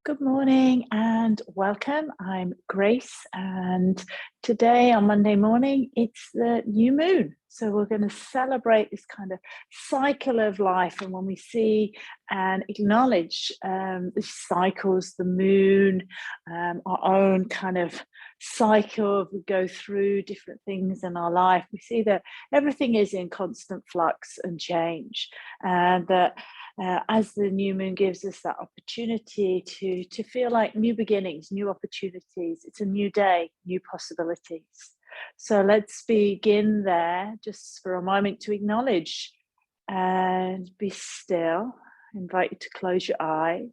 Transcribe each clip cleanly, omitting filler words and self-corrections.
Good morning and welcome. I'm Grace, and today on Monday morning, it's the new moon. So, we're going to celebrate this kind of cycle of life. And when we see and acknowledge the cycles, the moon, our own kind of cycle, we go through different things in our life, we see that everything is in constant flux and change, and that as the new moon gives us that opportunity to feel like new beginnings, new opportunities. It's a new day, new possibilities. So let's begin there just for a moment to acknowledge and be still. I invite you to close your eyes.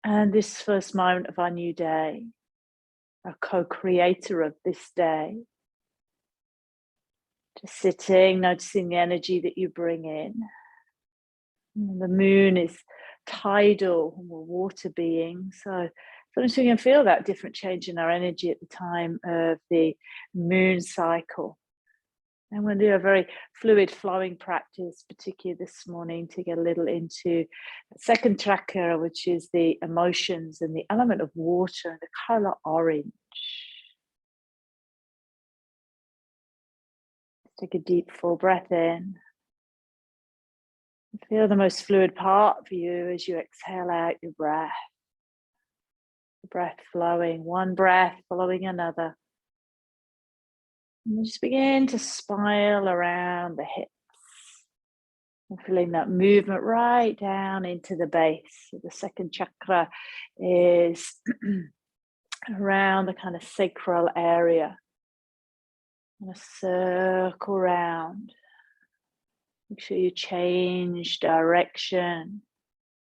And this first moment of our new day, our co-creator of this day, just sitting, noticing the energy that you bring in. The moon is tidal, and we're water beings, so sometimes we can feel that different change in our energy at the time of the moon cycle. And we'll do a very fluid flowing practice, particularly this morning, to get a little into the second chakra, which is the emotions and the element of water and the color orange. Take a deep full breath in. Feel the most fluid part for you as you exhale out your breath. The breath flowing, one breath following another. And just begin to spiral around the hips. And feeling that movement right down into the base. So the second chakra is around the kind of sacral area. And a circle around. Make sure you change direction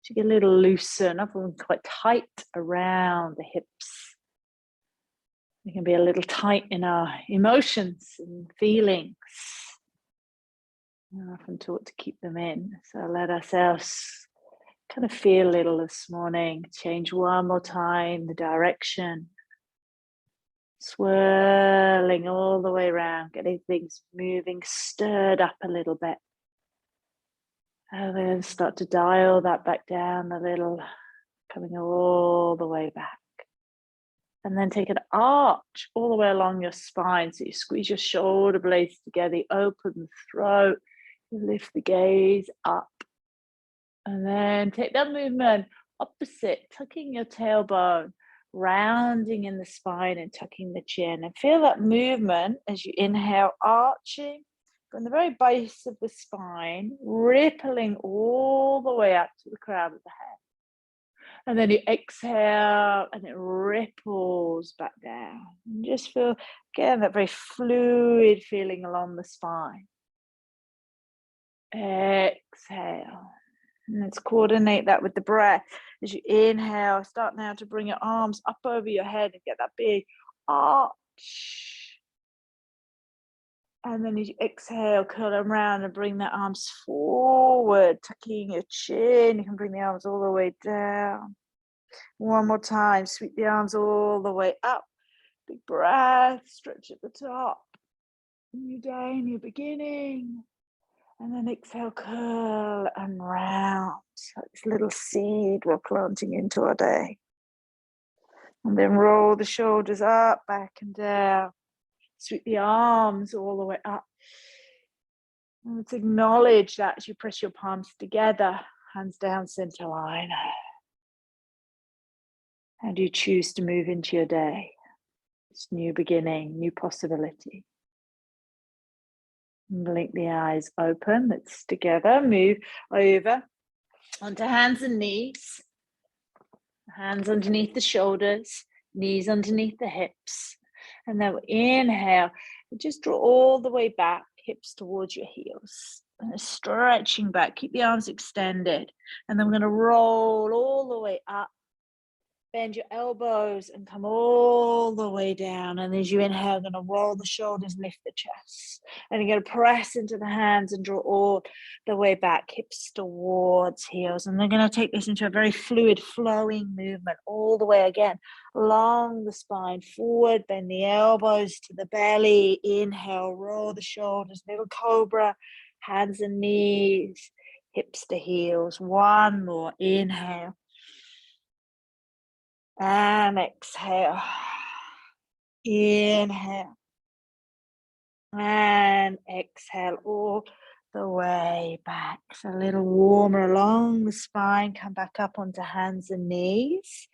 to get a little looser, not quite tight around the hips. We can be a little tight in our emotions and feelings. I'm often taught to keep them in. So let ourselves kind of feel a little this morning. Change one more time the direction. Swirling all the way around, getting things moving, stirred up a little bit. And then start to dial that back down a little, coming all the way back. And then take an arch all the way along your spine. So you squeeze your shoulder blades together, you open the throat, you lift the gaze up. And then take that movement opposite, tucking your tailbone, rounding in the spine and tucking the chin. And feel that movement as you inhale, arching from the very base of the spine, rippling all the way up to the crown of the head. And then you exhale and it ripples back down. And just feel, again, that very fluid feeling along the spine. Exhale. And let's coordinate that with the breath. As you inhale, start now to bring your arms up over your head and get that big arch. And then as you exhale, curl them around and bring the arms forward, tucking your chin. You can bring the arms all the way down. One more time, sweep the arms all the way up. Big breath, stretch at the top. New day, new beginning. And then exhale, curl and round. Like this little seed we're planting into our day. And then roll the shoulders up, back and down. Sweep the arms all the way up. And let's acknowledge that as you press your palms together, hands down, center line. How do you choose to move into your day? This new beginning, new possibility. And blink the eyes open. Let's together move over onto hands and knees. Hands underneath the shoulders, knees underneath the hips. And then inhale, just draw all the way back, hips towards your heels. And stretching back, keep the arms extended. And then we're going to roll all the way up. Bend your elbows and come all the way down. And as you inhale, you're going to roll the shoulders, lift the chest. And you're going to press into the hands and draw all the way back, hips towards heels. And they're going to take this into a very fluid, flowing movement all the way again, along the spine, forward, bend the elbows to the belly. Inhale, roll the shoulders, little cobra, hands and knees, hips to heels. One more, inhale. And exhale. Inhale. And exhale all the way back. So a little warmer along the spine. Come back up onto hands and knees.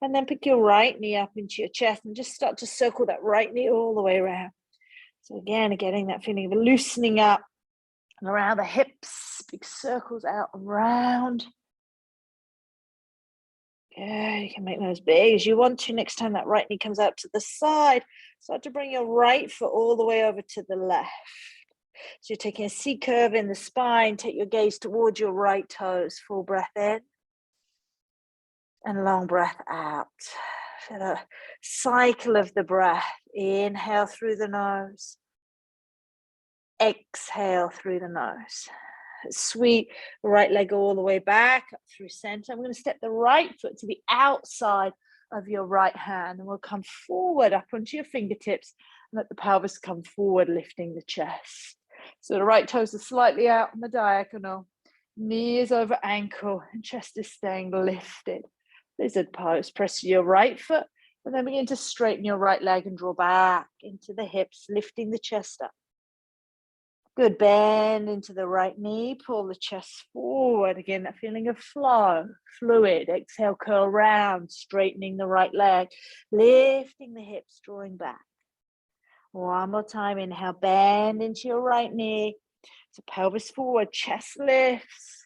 And then pick your right knee up into your chest and just start to circle that right knee all the way around. So again, getting that feeling of loosening up and around the hips. Big circles out around. Good, you can make them as big as you want to. Next time that right knee comes out to the side, start to bring your right foot all the way over to the left. So you're taking a C curve in the spine. Take your gaze towards your right toes. Full breath in and long breath out. Feel the cycle of the breath. Inhale through the nose. Exhale through the nose. Sweep the right leg all the way back up through center. I'm going to step the right foot to the outside of your right hand, and we'll come forward up onto your fingertips and let the pelvis come forward, lifting the chest. So the right toes are slightly out on the diagonal, knee is over ankle, and chest is staying lifted. Lizard pose. Press your right foot, and then begin to straighten your right leg and draw back into the hips, lifting the chest up. Good, bend into the right knee, pull the chest forward. Again, that feeling of flow, fluid. Exhale, curl round, straightening the right leg, lifting the hips, drawing back. One more time, inhale, bend into your right knee. So pelvis forward, chest lifts.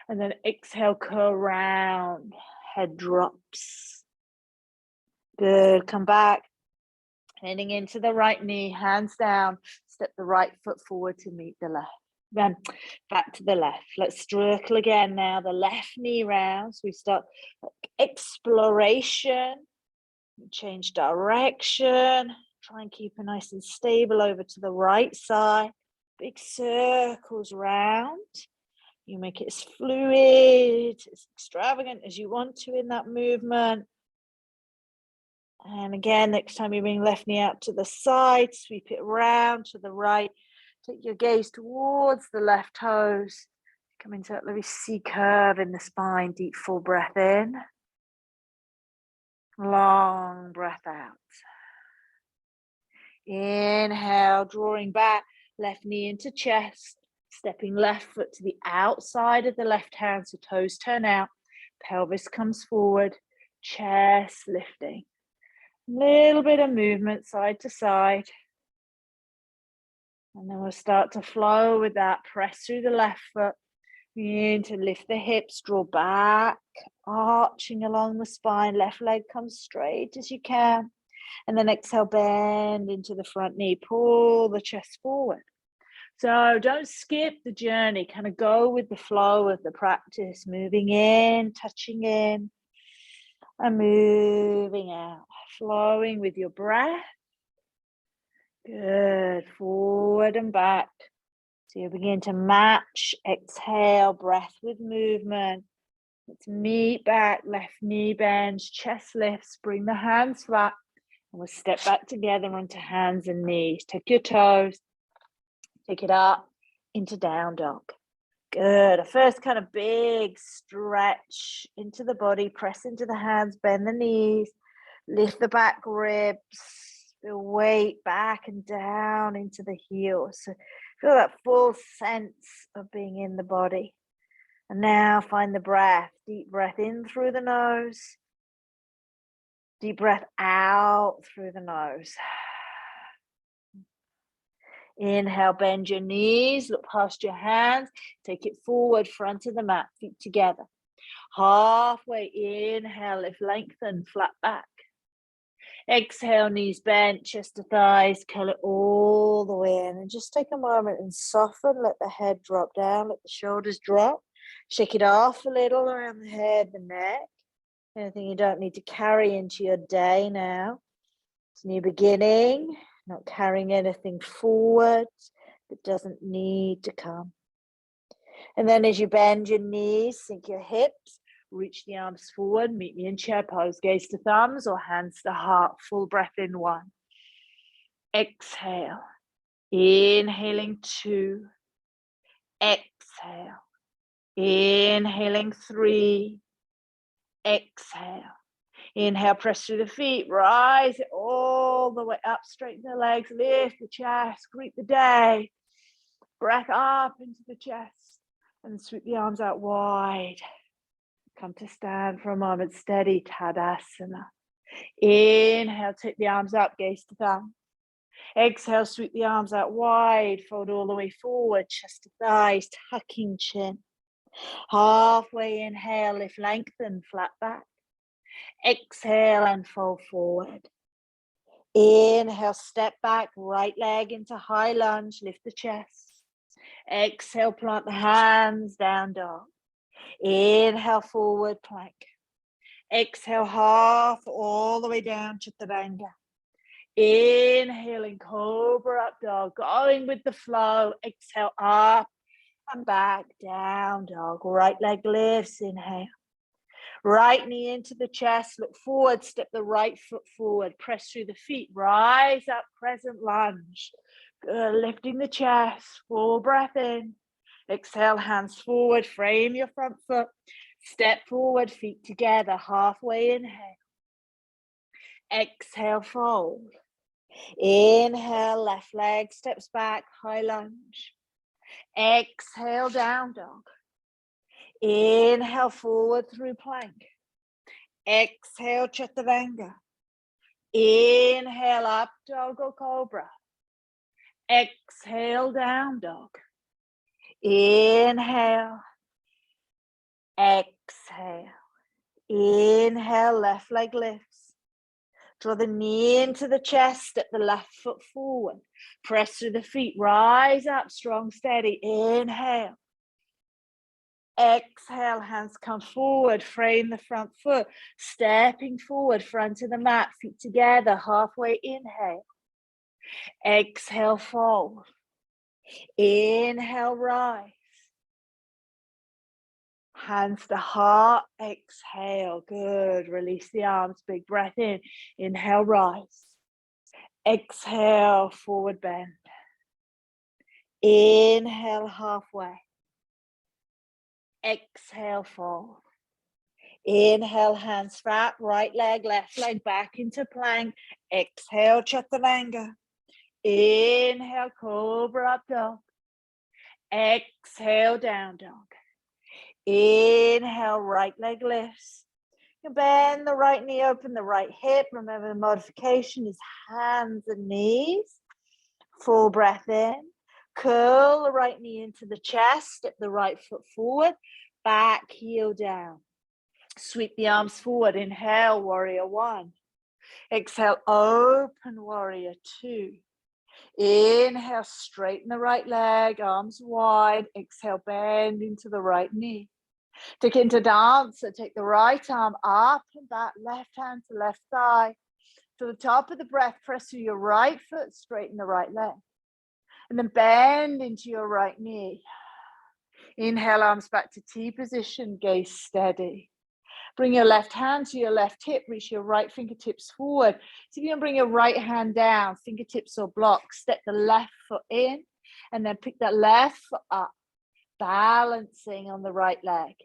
And then exhale, curl round, head drops. Good, come back. Heading into the right knee, hands down, step the right foot forward to meet the left. Then back to the left. Let's circle again now, the left knee round. So we start exploration, change direction, try and keep it nice and stable over to the right side. Big circles round. You make it as fluid, as extravagant as you want to in that movement. And again, next time you bring left knee out to the side, sweep it around to the right. Take your gaze towards the left toes. Come into that little C curve in the spine. Deep full breath in. Long breath out. Inhale, drawing back, left knee into chest. Stepping left foot to the outside of the left hand, so toes turn out. Pelvis comes forward, chest lifting. Little bit of movement side to side. And then we'll start to flow with that. Press through the left foot. Begin to lift the hips, draw back, arching along the spine. Left leg comes straight as you can. And then exhale, bend into the front knee. Pull the chest forward. So don't skip the journey. Kind of go with the flow of the practice. Moving in, touching in, and moving out. Flowing with your breath. Good. Forward and back. So you begin to match. Exhale, breath with movement. Let's meet back. Left knee bends, chest lifts. Bring the hands flat. And we'll step back together onto hands and knees. Take your toes. Take it up into down dog. Good. A first kind of big stretch into the body. Press into the hands, bend the knees, lift the back ribs, feel weight back and down into the heels. So feel that full sense of being in the body. And now find the breath. Deep breath in through the nose. Deep breath out through the nose. Inhale, bend your knees, look past your hands, take it forward, front of the mat, feet together. Halfway, inhale, lift, lengthen, flat back. Exhale, knees bent, chest to thighs, curl it all the way in. And just take a moment and soften, let the head drop down, let the shoulders drop. Shake it off a little around the head, the neck. Anything you don't need to carry into your day now. It's a new beginning. Not carrying anything forward that doesn't need to come. And then as you bend your knees, sink your hips, reach the arms forward, meet me in chair pose, gaze to thumbs or hands to heart, full breath in 1. Exhale, inhaling 2. Exhale, inhaling 3. Exhale, Inhale, press through the feet, rise it all the way up, straighten the legs, lift the chest, greet the day. Breath up into the chest and sweep the arms out wide. Come to stand for a moment, steady Tadasana. Inhale, take the arms up, gaze to thumb. Exhale, sweep the arms out wide, fold all the way forward, chest to thighs, tucking chin. Halfway inhale, lift, lengthen, flat back. Exhale and fold forward. Inhale, step back, right leg into high lunge, lift the chest. Exhale, plant the hands, down dog. Inhale, forward plank. Exhale, half all the way down, Chaturanga. Inhaling, cobra up dog, going with the flow. Exhale, up and back, down dog. Right leg lifts, inhale. Right knee into the chest, look forward, step the right foot forward, press through the feet, rise up, crescent lunge. Good, lifting the chest, full breath in. Exhale, hands forward, frame your front foot, step forward, feet together, halfway inhale. Exhale, fold. Inhale, left leg steps back, high lunge. Exhale, down dog. Inhale, forward through plank. Exhale, Chaturanga. Inhale, up dog or cobra. Exhale, down dog. Inhale. Exhale. Inhale, left leg lifts. Draw the knee into the chest, step the left foot forward. Press through the feet, rise up, strong, steady. Inhale. Exhale, hands come forward, frame the front foot, stepping forward, front of the mat, feet together, halfway inhale. Exhale, fold. Inhale, rise. Hands to heart, exhale, good. Release the arms, big breath in. Inhale, rise. Exhale, forward bend. Inhale, halfway. Exhale, fold. Inhale, hands flat, right leg, left leg back into plank. Exhale, Chaturanga. Inhale, cobra up dog. Exhale, down dog. Inhale, right leg lifts. You bend the right knee, open the right hip. Remember, the modification is hands and knees. Full breath in. Curl the right knee into the chest. Step the right foot forward. Back heel down. Sweep the arms forward. Inhale, warrior one. Exhale, open warrior two. Inhale, straighten the right leg, arms wide. Exhale, bend into the right knee. Take into dancer, take the right arm up and back, left hand to left thigh. To the top of the breath, press through your right foot, straighten the right leg. And then bend into your right knee. Inhale, arms back to T position, gaze steady. Bring your left hand to your left hip, reach your right fingertips forward. So you can bring your right hand down, fingertips or blocks, step the left foot in, and then pick that left foot up, balancing on the right leg.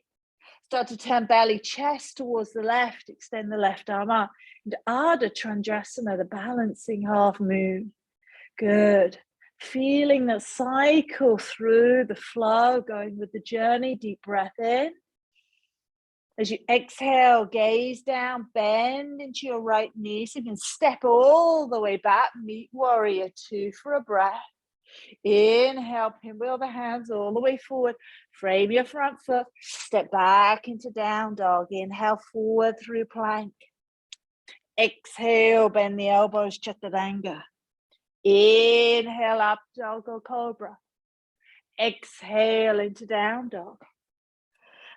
Start to turn belly, chest towards the left, extend the left arm up. And Ardha Chandrasana, the balancing half moon. Good. Feeling that cycle through the flow, going with the journey, deep breath in. As you exhale, gaze down, bend into your right knee. So you can step all the way back, meet warrior two for a breath. Inhale, pinwheel the hands all the way forward. Frame your front foot. Step back into down dog. Inhale, forward through plank. Exhale, bend the elbows, Chaturanga. Inhale, up dog or cobra. Exhale into down dog.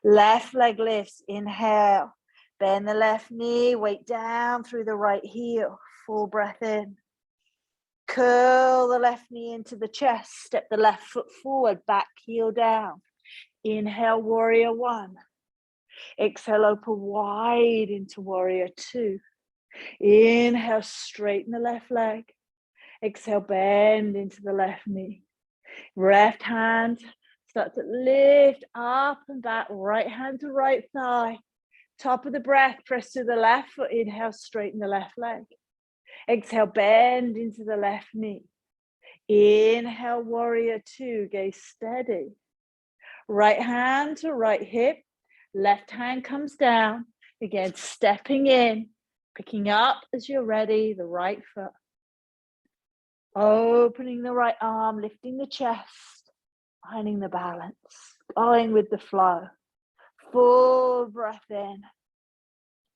Left leg lifts. Inhale. Bend the left knee. Weight down through the right heel. Full breath in. Curl the left knee into the chest. Step the left foot forward. Back heel down. Inhale, warrior one. Exhale, open wide into warrior two. Inhale, straighten the left leg. Exhale, bend into the left knee. Left hand, start to lift up and back. Right hand to right thigh. Top of the breath, press to the left foot. Inhale, straighten the left leg. Exhale, bend into the left knee. Inhale, warrior two, gaze steady. Right hand to right hip. Left hand comes down. Again, stepping in, picking up as you're ready, the right foot. Opening the right arm, lifting the chest, finding the balance, going with the flow. Full breath in.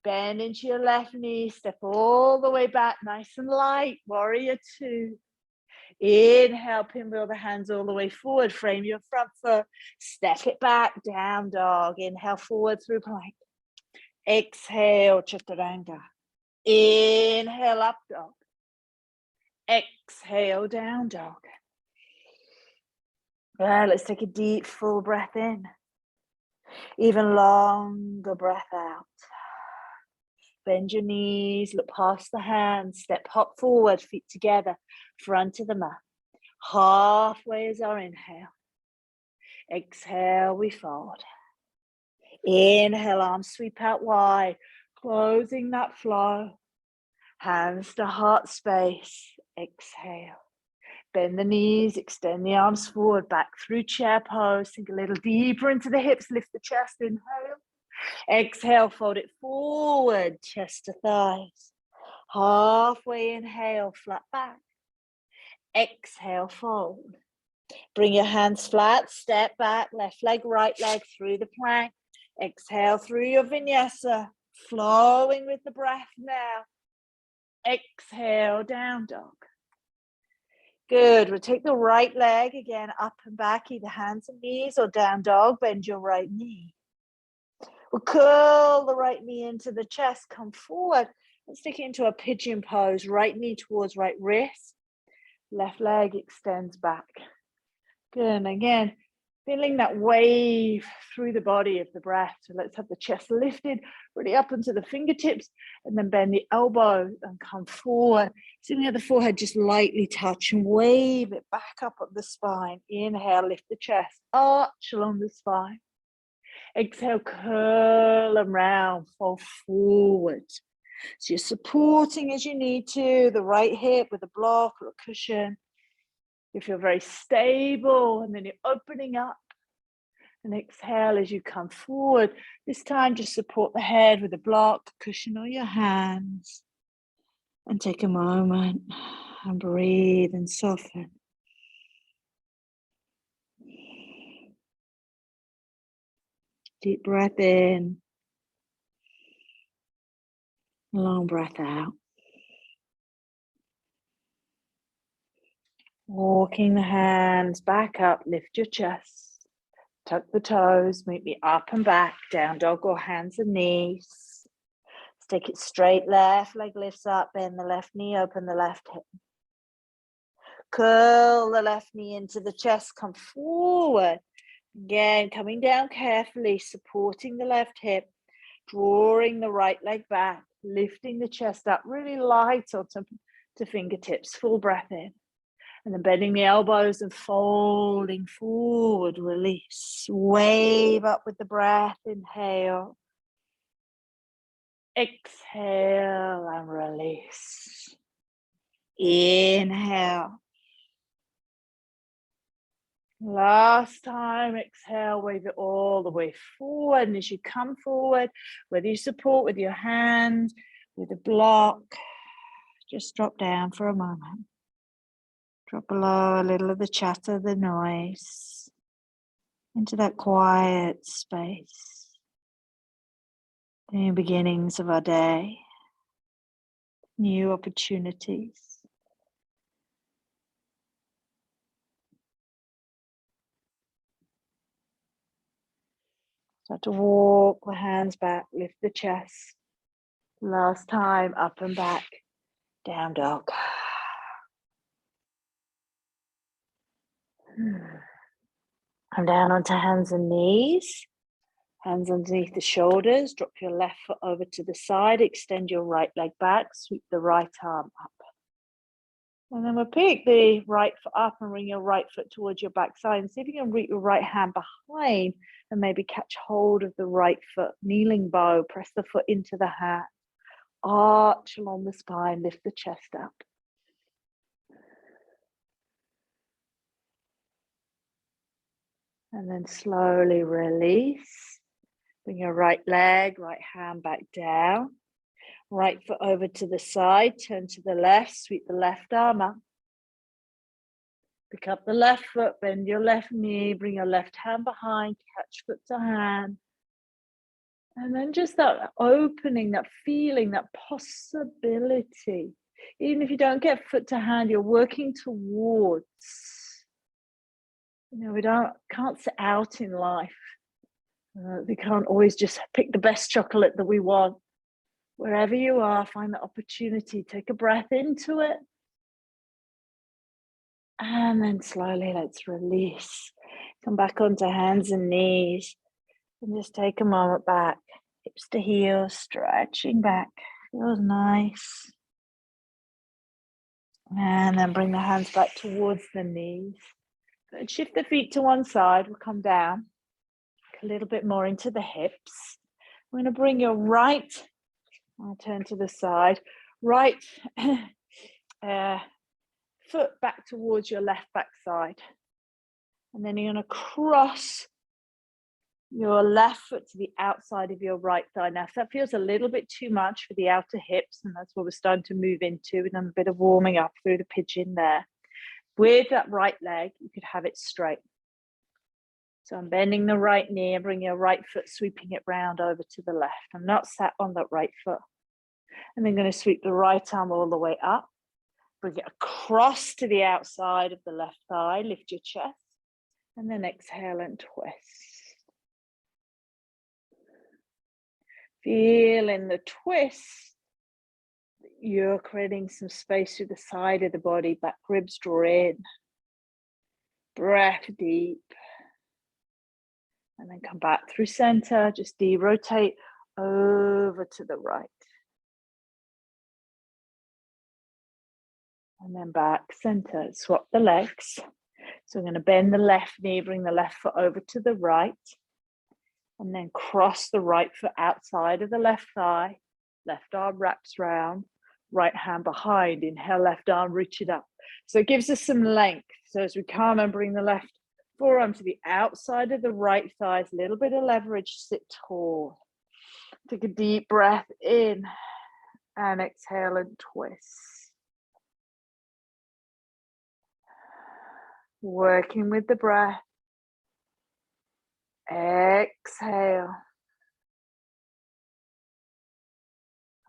Bend into your left knee, step all the way back, nice and light, warrior two. Inhale, pinwheel the hands all the way forward, frame your front foot, step it back, down dog. Inhale, forward through plank. Exhale, chaturanga. Inhale, up dog. Exhale, down dog. Well, let's take a deep, full breath in. Even longer breath out. Bend your knees, look past the hands, step hop forward, feet together, front of the mat. Halfway is our inhale. Exhale, we fold. Inhale, arms sweep out wide, closing that flow. Hands to heart space. Exhale. Bend the knees, extend the arms forward, back through chair pose. Sink a little deeper into the hips, lift the chest, inhale. Exhale, fold it forward, chest to thighs. Halfway inhale, flat back. Exhale, fold. Bring your hands flat, step back, left leg, right leg through the plank. Exhale through your vinyasa, flowing with the breath now. Exhale, down dog. Good. We'll take the right leg again up and back, either hands and knees or down dog. Bend your right knee. We'll curl the right knee into the chest, come forward. Let's take it into a pigeon pose. Right knee towards right wrist. Left leg extends back. Good. And again, feeling that wave through the body of the breath. So let's have the chest lifted, really up into the fingertips, and then bend the elbow and come forward. Sitting at the forehead, just lightly touch and wave it back up the spine. Inhale, lift the chest, arch along the spine. Exhale, curl and round, fold forward. So you're supporting as you need to, the right hip with a block or a cushion. You feel very stable, and then you're opening up. And exhale as you come forward. This time, just support the head with a block, cushion, or your hands. And take a moment and breathe and soften. Deep breath in. Long breath out. Walking the hands back up, lift your chest. Tuck the toes, meet me up and back, down dog or hands and knees. Stick it straight, left leg lifts up, bend the left knee, open the left hip. Curl the left knee into the chest, come forward. Again, coming down carefully, supporting the left hip, drawing the right leg back, lifting the chest up really light onto fingertips, full breath in. And then bending the elbows and folding forward, release. Wave up with the breath, inhale. Exhale and release. Inhale. Last time, exhale, wave it all the way forward. And as you come forward, whether you support with your hand, with a block, just drop down for a moment. Drop below a little of the chatter, the noise, into that quiet space. The new beginnings of our day, new opportunities. Start to walk the hands back, lift the chest. Last time, up and back, down dog. Come down onto hands and knees. Hands underneath the shoulders. Drop your left foot over to the side. Extend your right leg back. Sweep the right arm up. And then we'll pick the right foot up and bring your right foot towards your backside. And see if you can reach your right hand behind and maybe catch hold of the right foot. Kneeling bow, press the foot into the hand. Arch along the spine, lift the chest up. And then slowly release. Bring your right leg, right hand back down. Right foot over to the side, turn to the left, sweep the left arm up. Pick up the left foot, bend your left knee, bring your left hand behind, catch foot to hand. And then just that opening, that feeling, that possibility. Even if you don't get foot to hand, you're working towards. You know, we can't sit out in life. We can't always just pick the best chocolate that we want. Wherever you are, find the opportunity, take a breath into it. And then slowly let's release. Come back onto hands and knees. And just take a moment back. Hips to heels, stretching back. Feels nice. And then bring the hands back towards the knees. Good. Shift the feet to one side. We'll come down a little bit more into the hips. We're going to bring your right, I'll turn to the side, right foot back towards your left backside. And then you're going to cross your left foot to the outside of your right thigh. Now, if that feels a little bit too much for the outer hips, and that's what we're starting to move into, and a bit of warming up through the pigeon there. With that right leg, you could have it straight. So I'm bending the right knee and bring your right foot, sweeping it round over to the left. I'm not sat on that right foot. And then going to sweep the right arm all the way up. Bring it across to the outside of the left thigh. Lift your chest. And then exhale and twist. Feel in the twist. You're creating some space through the side of the body. Back ribs draw in. Breath deep. And then come back through center. Just de-rotate over to the right. And then back center. Swap the legs. So I'm going to bend the left knee, bring the left foot over to the right. And then cross the right foot outside of the left thigh. Left arm wraps round. Right hand behind. Inhale, left arm, reach it up. So it gives us some length. So as we come and bring the left forearm to the outside of the right thigh, a little bit of leverage, sit tall. Take a deep breath in and exhale and twist. Working with the breath. Exhale.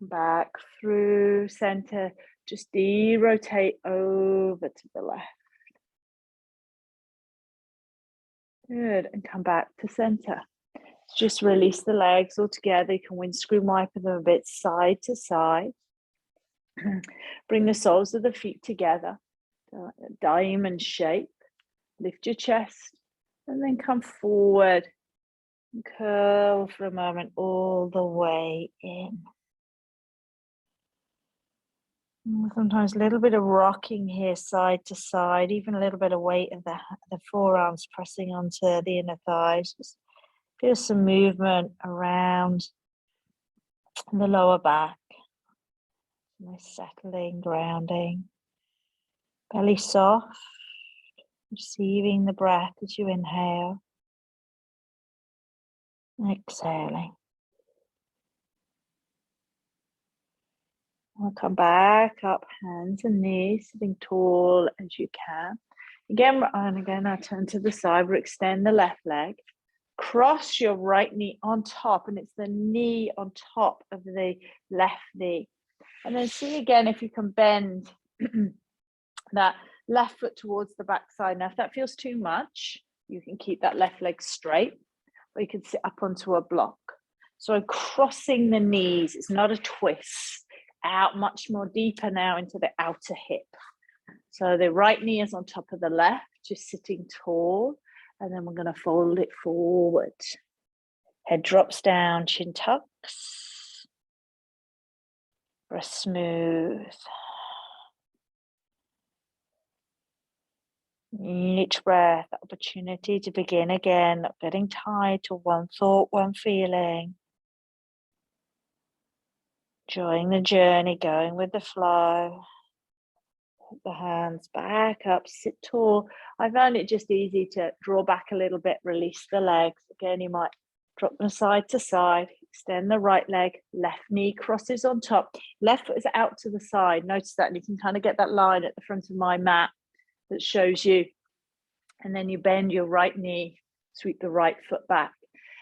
Back through center. Just de-rotate over to the left. Good. And come back to center. Just release the legs all together. You can windscreen wipe them a bit side to side. Bring the soles of the feet together. Diamond shape. Lift your chest. And then come forward. And curl for a moment all the way in. Sometimes a little bit of rocking here side to side, even a little bit of weight of the forearms pressing onto the inner thighs. Just feel some movement around the lower back. Nice settling, grounding. Belly soft, receiving the breath as you inhale. Exhaling. We'll come back up, hands and knees, sitting tall as you can. Again, I turn to the side. We'll extend the left leg. Cross your right knee on top, and it's the knee on top of the left knee. And then see again if you can bend that left foot towards the back side. Now, if that feels too much, you can keep that left leg straight, or you can sit up onto a block. So I'm crossing the knees. It's not a twist. Out much more deeper now into the outer hip. So the right knee is on top of the left, just sitting tall. And then we're going to fold it forward. Head drops down, chin tucks. Breath smooth. Each breath, the opportunity to begin again, not getting tied to one thought, one feeling. Enjoying the journey, going with the flow. Put the hands back up, sit tall. I found it just easy to draw back a little bit, release the legs. Again, you might drop them side to side, extend the right leg, left knee crosses on top, left foot is out to the side. Notice that, and you can kind of get that line at the front of my mat that shows you. And then you bend your right knee, sweep the right foot back.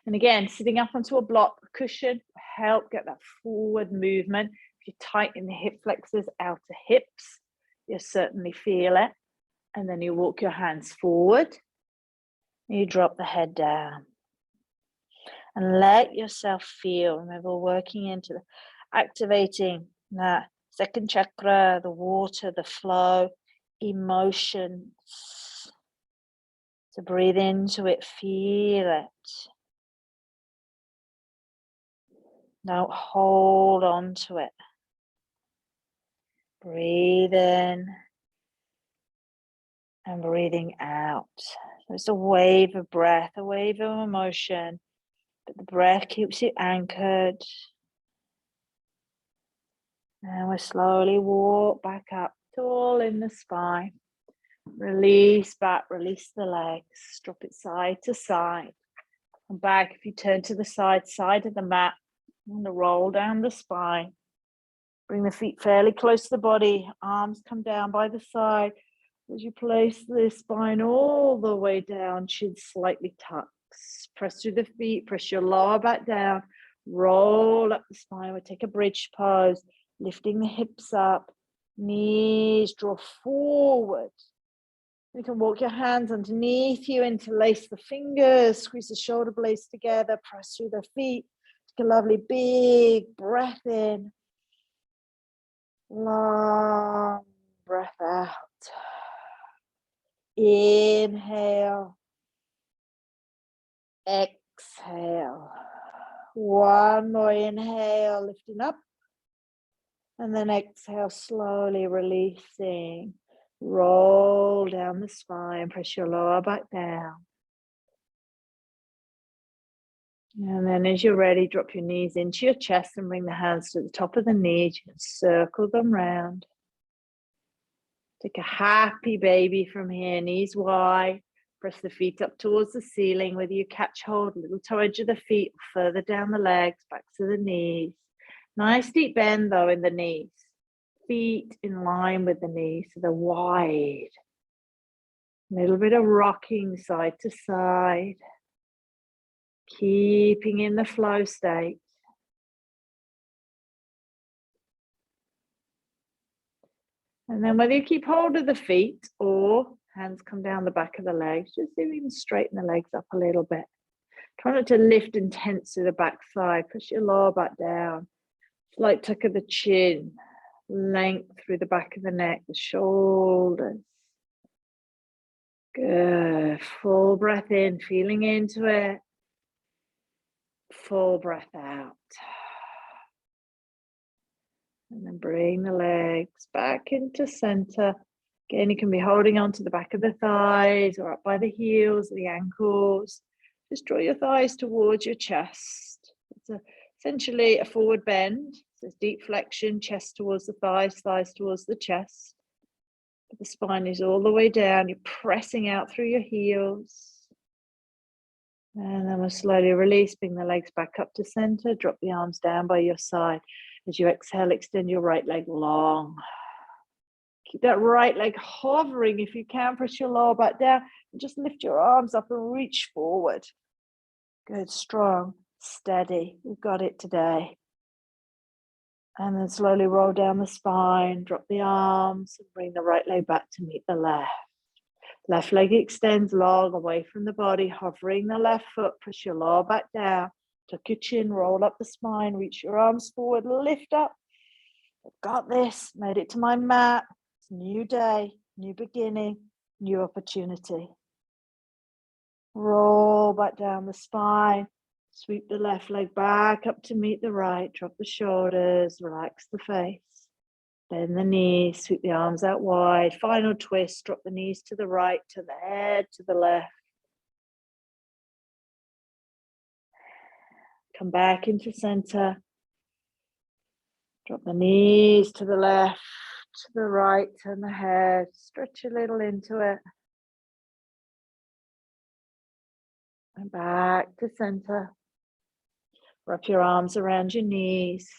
And again, sitting up onto a block, a cushion, help get that forward movement. If you tighten the hip flexors, outer hips, you'll certainly feel it. And then you walk your hands forward. And you drop the head down. And let yourself feel. Remember, working into activating that second chakra, the water, the flow, emotions. So breathe into it, feel it. Don't hold on to it. Breathe in and breathing out. So it's a wave of breath, a wave of emotion, but the breath keeps you anchored. And we slowly walk back up, tall in the spine. Release back, release the legs, drop it side to side. And back, if you turn to the side of the mat, I'm going to roll down the spine. Bring the feet fairly close to the body, arms come down by the side. As you place the spine all the way down, chin slightly tucks. Press through the feet, press your lower back down, roll up the spine. We'll take a bridge pose, lifting the hips up, knees draw forward. You can walk your hands underneath you, interlace the fingers, squeeze the shoulder blades together, press through the feet. Take a lovely big breath in. Long breath out. Inhale. Exhale. One more inhale, lifting up. And then exhale, slowly releasing. Roll down the spine, press your lower back down. And then as you're ready, drop your knees into your chest and bring the hands to the top of the knees. You can circle them round. Take a happy baby from here, knees wide. Press the feet up towards the ceiling, whether you catch hold, little toe edge of the feet, further down the legs, back to the knees. Nice deep bend though in the knees. Feet in line with the knees, so they're wide. A little bit of rocking side to side. Keeping in the flow state. And then whether you keep hold of the feet or hands come down the back of the legs, just even straighten the legs up a little bit. Try not to lift and tense to the back side. Push your lower back down. Slight tuck of the chin. Length through the back of the neck, the shoulders. Good. Full breath in, feeling into it. Full breath out. And then bring the legs back into center. Again, you can be holding on to the back of the thighs or up by the heels, the ankles. Just draw your thighs towards your chest. It's essentially a forward bend. So it's deep flexion, chest towards the thighs, thighs towards the chest. But the spine is all the way down. You're pressing out through your heels. And then we'll slowly release, bring the legs back up to center. Drop the arms down by your side. As you exhale, extend your right leg long. Keep that right leg hovering if you can. Press your lower back down and just lift your arms up and reach forward. Good, strong, steady. We've got it today. And then slowly roll down the spine, drop the arms, and bring the right leg back to meet the left. Left leg extends long away from the body, hovering the left foot. Push your lower back down. Tuck your chin, roll up the spine, reach your arms forward, lift up. I've got this, made it to my mat. It's a new day, new beginning, new opportunity. Roll back down the spine. Sweep the left leg back up to meet the right. Drop the shoulders, relax the face. Bend the knees, sweep the arms out wide. Final twist, drop the knees to the right, to the head, to the left. Come back into center. Drop the knees to the left, to the right, turn the head. Stretch a little into it. And back to center. Wrap your arms around your knees.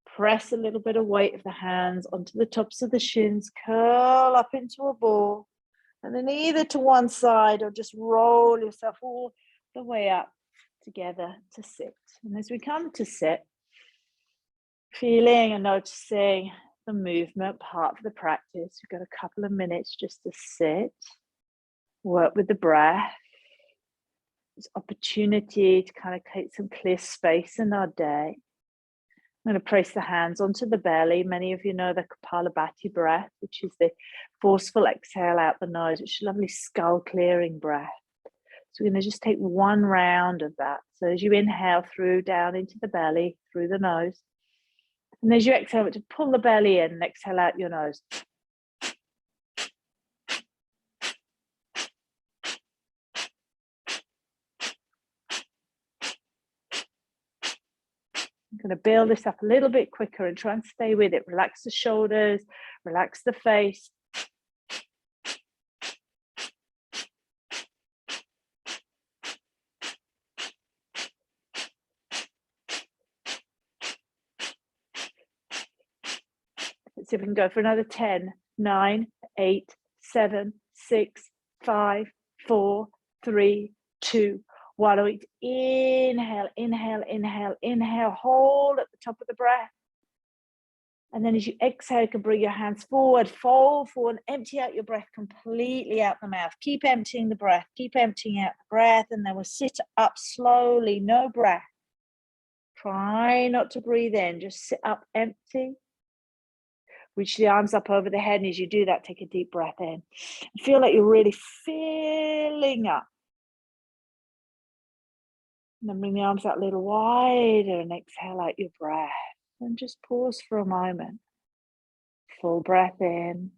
Press a little bit of weight of the hands onto the tops of the shins. Curl up into a ball. And then either to one side or just roll yourself all the way up together to sit. And as we come to sit, feeling and noticing the movement part of the practice. We've got a couple of minutes just to sit, work with the breath. This opportunity to kind of take some clear space in our day. I'm going to place the hands onto the belly. Many of you know the Kapalabhati breath, which is the forceful exhale out the nose, which is a lovely skull clearing breath. So we're going to just take one round of that. So as you inhale through, down into the belly, through the nose. And as you exhale, to pull the belly in and exhale out your nose. I'm going to build this up a little bit quicker and try and stay with it. Relax the shoulders, relax the face. Let's see if we can go for another 10, 9, 8, 7, 6, 5, 4, 3, 2, 1. Inhale, inhale, inhale, inhale. Hold at the top of the breath. And then as you exhale, you can bring your hands forward, fold forward, empty out your breath completely out the mouth. Keep emptying the breath, keep emptying out the breath, and then we'll sit up slowly, no breath. Try not to breathe in, just sit up empty. Reach the arms up over the head, and as you do that, take a deep breath in. Feel like you're really filling up. And then bring the arms out a little wider and exhale out your breath. And just pause for a moment. Full breath in.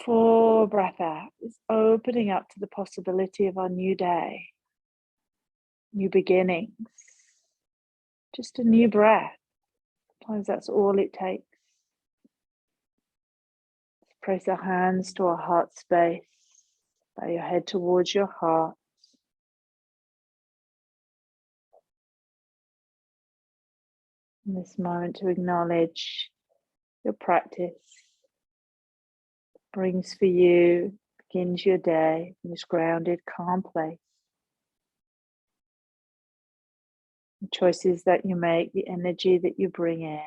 Full breath out. It's opening up to the possibility of our new day. New beginnings. Just a new breath. Sometimes that's all it takes. Place our hands to our heart space. Bow your head towards your heart. In this moment to acknowledge your practice. Brings for you, begins your day in this grounded, calm place. The choices that you make, the energy that you bring in,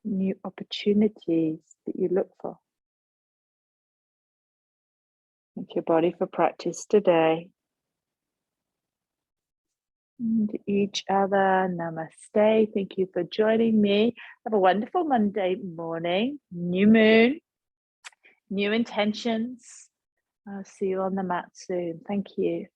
new opportunities that you look for. Thank your body for practice today. And each other, namaste. Thank you for joining me. Have a wonderful Monday morning. New moon, new intentions. I'll see you on the mat soon. Thank you.